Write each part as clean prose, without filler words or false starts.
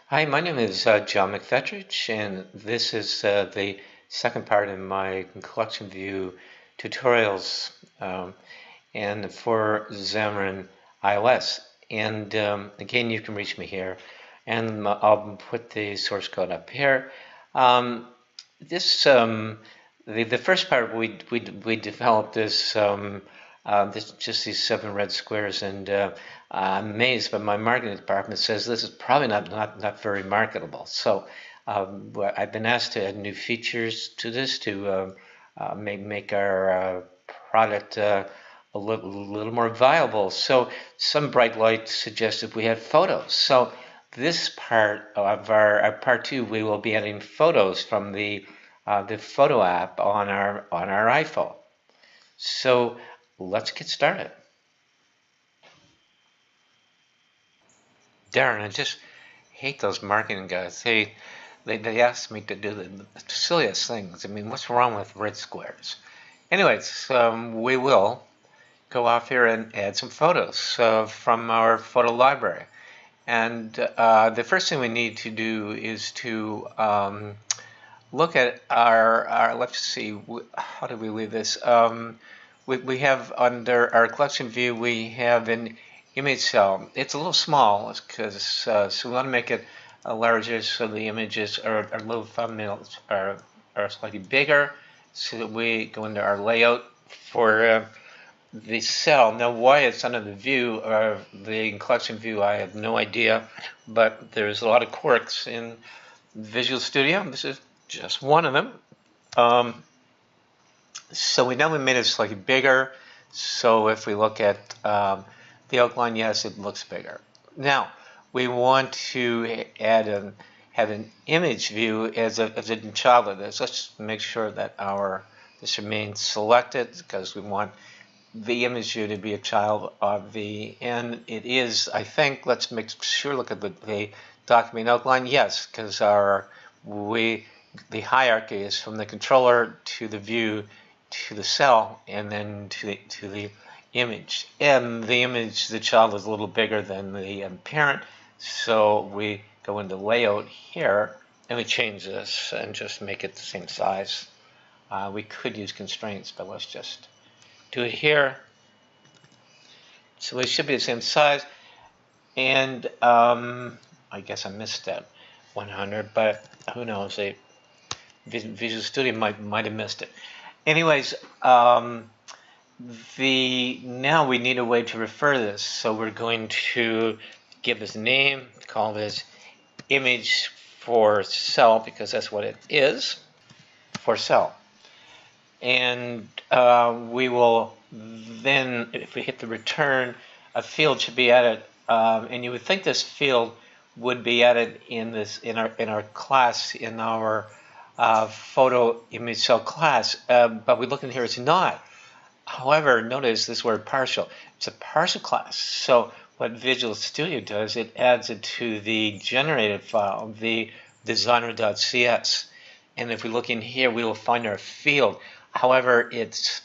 Hi, my name is John McFetrich, and this is the second part in my collection view tutorials and for Xamarin iOS. And again, you can reach me here, and I'll put the source code up here. Um, this the first part we developed this just these 7 red squares, and I'm amazed, but my marketing department says this is probably not very marketable. So I've been asked to add new features to this to make our product a little more viable. So some bright light suggested we have photos. So this part of our part 2, we will be adding photos from the photo app on our iPhone. So let's get started. Darren, I just hate those marketing guys. They ask me to do the silliest things. I mean, what's wrong with red squares? Anyways, we will go off here and add some photos from our photo library. And the first thing we need to do is to look at our let's see, how do we leave this? We have under our collection view, we have an image cell. It's a little small because so we want to make it larger so the images are little thumbnails are slightly bigger, so that we go into our layout for the cell. Now, why it's under the view or the collection view, I have no idea, but there's a lot of quirks in Visual Studio. This is just one of them. So we know we made it slightly bigger. So if we look at the outline, yes, it looks bigger. Now we want to have an image view as a child of this. Let's make sure that this remains selected because we want the image view to be a child of and it is, I think. Let's make sure, look at the document outline. Yes, because the hierarchy is from the controller to the view to the cell and then to the image. And the image, the child, is a little bigger than the parent, so we go into layout here and we change this and just make it the same size. We could use constraints, but let's just do it here. So it should be the same size. And I guess I missed that 100, but who knows? Visual Studio might have missed it. Anyways, now we need a way to refer this. So we're going to give this a name, call this image for cell, because that's what it is, for cell. And we will then, if we hit the return, a field should be added, and you would think this field would be added in our class, in our photo image cell class, but we look in here, it's not. However, notice this word partial. It's a partial class. So what Visual Studio does, it adds it to the generated file, the designer.cs. And if we look in here, we will find our field. However, it's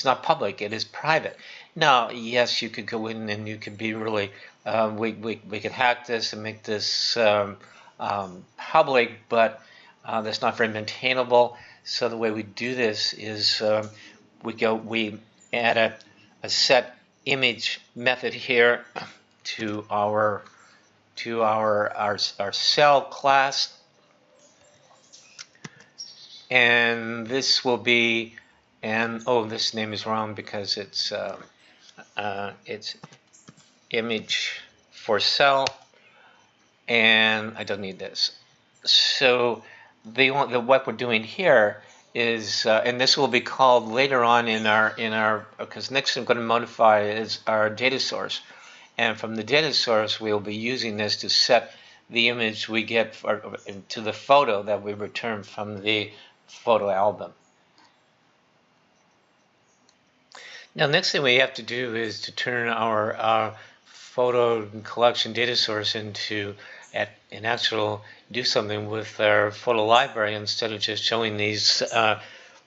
not public, it is private. Now, yes, you could go in and you could be really, we could hack this and make this public, but that's not very maintainable. So the way we do this is we add a set image method here to our cell class, and this will be, and oh, this name is wrong because it's image for cell, and I don't need this. So what we're doing here is, and this will be called later on in our because next I'm going to modify is our data source, and from the data source we'll be using this to set the image we get to the photo that we return from the photo album. Now, next thing we have to do is to turn our photo collection data source into an actual do something with our photo library instead of just showing these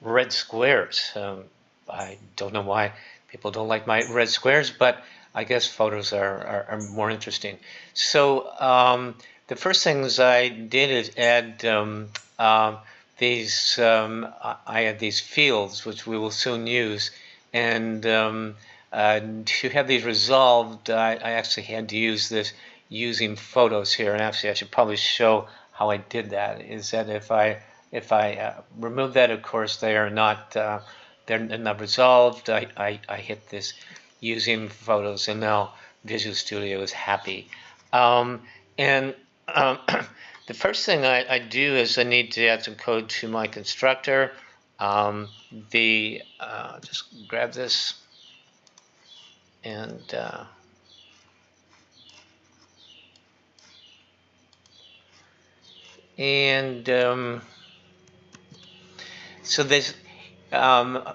red squares. I don't know why people don't like my red squares, but I guess photos are more interesting. So the first things I did is add I had these fields, which we will soon use. And to have these resolved, I actually had to use this using photos here. And actually, I should probably show how I did that. Is that if I remove that, of course, they are not they're not resolved. I hit this using photos, and now Visual Studio is happy. And the first thing I do is I need to add some code to my constructor. Just grab this and so this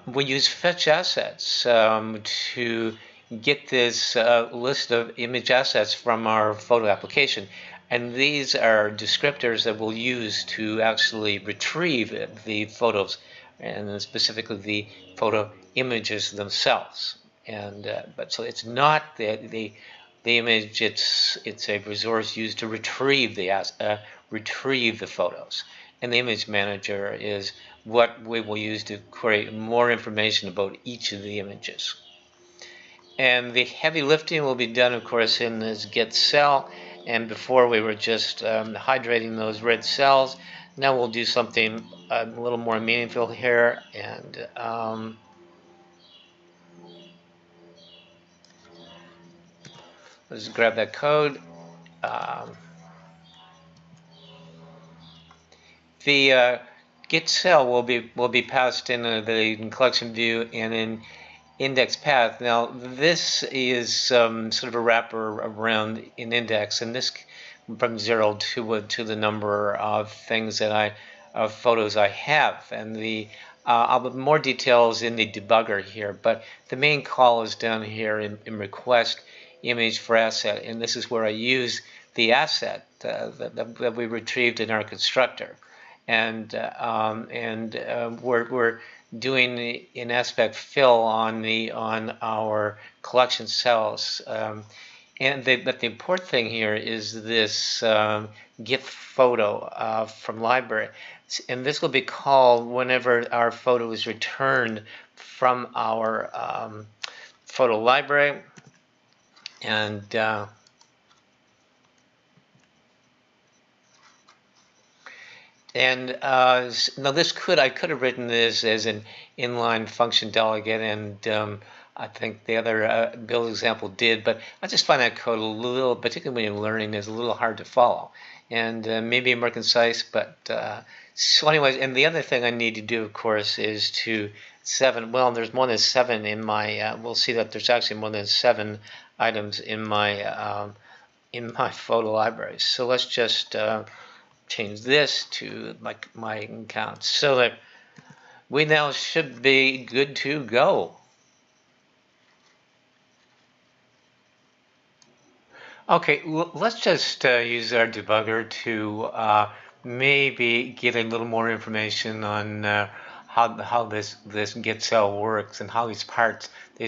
we use fetch assets to get this list of image assets from our photo application. And these are descriptors that we'll use to actually retrieve the photos, and specifically the photo images themselves. And but so it's not the image; it's a resource used to retrieve the photos. And the image manager is what we will use to create more information about each of the images. And the heavy lifting will be done, of course, in this get cell. And before we were just hydrating those red cells. Now we'll do something a little more meaningful here. And let's grab that code. The get cell will be passed in the collection view and in index path. Now this is sort of a wrapper around an index, and this from 0 to the number of things that of photos I have, and I'll have more details in the debugger here, but the main call is down here in request image for asset, and this is where I use the asset that we retrieved in our constructor. And we're doing an aspect fill on our collection cells. But the important thing here is this get photo from library, and this will be called whenever our photo is returned from our photo library. And now this I could have written this as an inline function delegate, and I think the other build example did, but I just find that code a little, particularly when you're learning, is a little hard to follow, and maybe more concise. But so anyways, and the other thing I need to do, of course, is to well, there's more than 7 in my. We'll see that there's actually more than 7 items in my photo library. So let's just change this to my account, so that we now should be good to go. Okay, let's just use our debugger to maybe get a little more information on how this get cell works and how these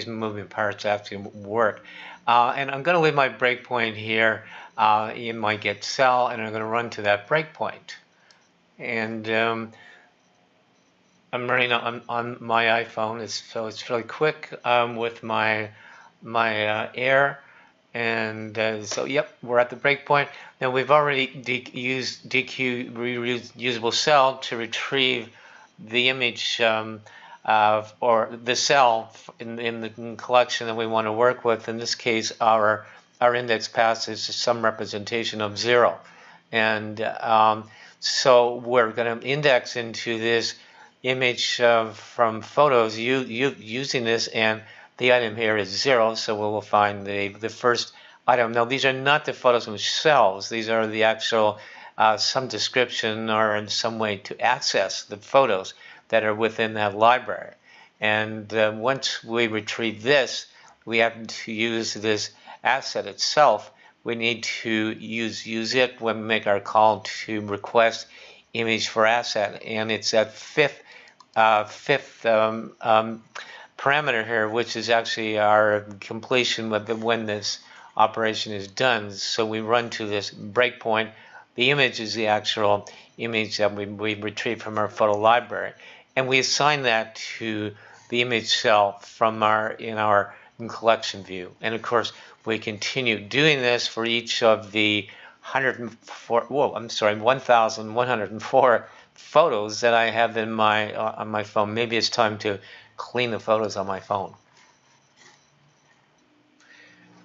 moving parts actually work. And I'm going to leave my breakpoint here in my get cell, and I'm going to run to that breakpoint. And I'm running on my iPhone, so it's really quick with my Air. And so, yep, we're at the breakpoint. Now we've already used DQ reusable cell to retrieve the image or the cell in the collection that we want to work with. In this case, our index path is some representation of 0, and so we're going to index into this image from photos using this, and the item here is 0, so we will find the first item. Now these are not the photos themselves; these are the actual some description or in some way to access the photos that are within that library. And once we retrieve this, we have to use this asset itself. We need to use it when we make our call to request image for asset, and it's that fifth parameter here, which is actually our completion with when this operation is done. So we run to this breakpoint. The image is the actual image that we retrieve from our photo library, and we assign that to the image cell from in our collection view. And of course, we continue doing this for each of the 1,104 photos that I have in my on my phone. Maybe it's time to clean the photos on my phone.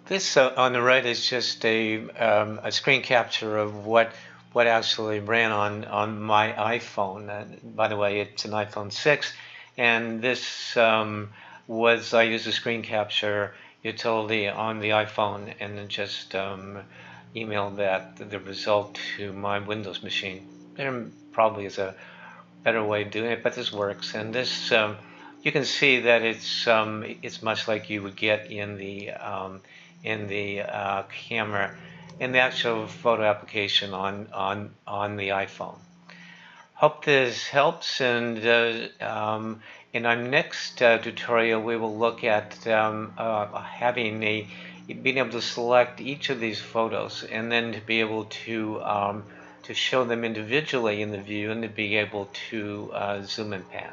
This on the right is just a screen capture of what actually ran on my iPhone. By the way, it's an iPhone 6, and this was I used a screen capture utility on the iPhone and then just emailed the result to my Windows machine. There probably is a better way of doing it, but this works. And this you can see that it's much like you would get in the camera in the actual photo application on the iPhone. Hope this helps, and in our next tutorial we will look at being able to select each of these photos and then to be able to show them individually in the view and to be able to zoom and pan.